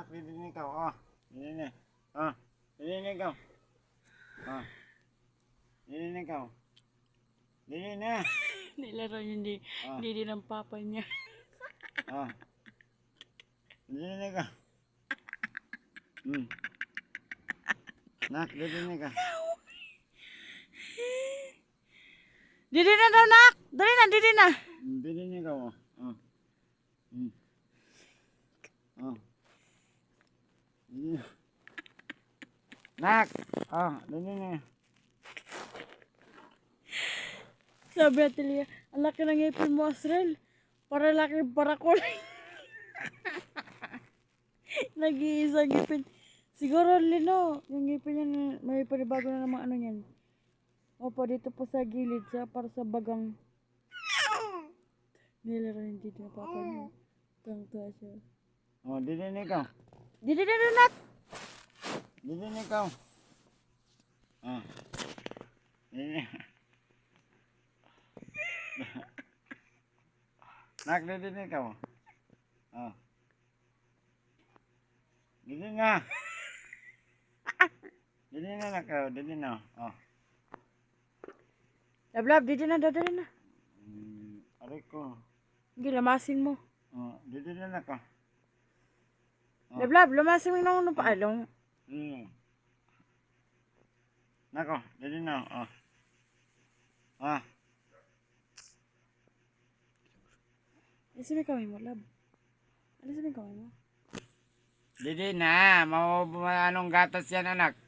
Nak, didin ikaw. Oh. Didin eh. Oh. Didin ikaw. Oh. Didin ikaw. Didin na. Nilaro niya hindi din ang papa niya. Oh. Didin ikaw. Nak, didin ikaw. Didi na daw, nak! Dali na, didi na! Didin ikaw. Oh. Oh. Oh. Didin. Nak. Oh. Didin na. Sabi natin Lia, ang laki ng ngipin mo, Asrel. Para laki parakol. Nag-iisang ngipin. Siguro, Lino, yung ngipin niya, may panibago na naman ano niyan. Opo, dito po sa gilid, para sa bagang. Nilaro yung dito na papa niya. Tuwang-tuwa siya. Oh, didin ikaw. Didi na daw, nak! Didin ikaw. Oh. Didin. Nak, didin ikaw. Oh. Didin na. Didin na nak. Didin na. Oh. Lablab, didi na daw, dali na. Aray ko. Hindi, lamasin mo. Oh, didin na nak. Lablab, lamasin mo yung nung paalong. Nako, didin na. Oh. Ah. Alisin mo yung kamay mo, lab. Alisin mo yung kamay mo. Didin na. Anong gatas yan, anak?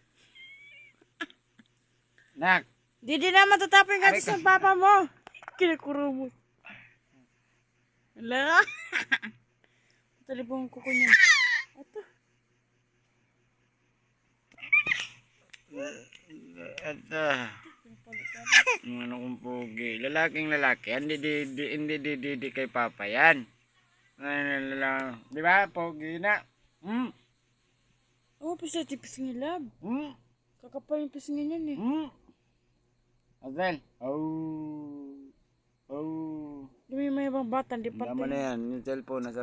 Nak. Didi na matatapon yung gatas ng papa mo. Kinakuro mo. Wala. Talibong kuko niya. Ito. Ito. Ano kong pogi. Lalaking lalaki. Hindi kay papa yan. Di ba? Pogi na. Oh, pisa tipis ng lab. Kakapal yung pisngin yan eh. Azel. Oh. Dumi may ibang bata, di pa Yaman na yan. Yung cellphone.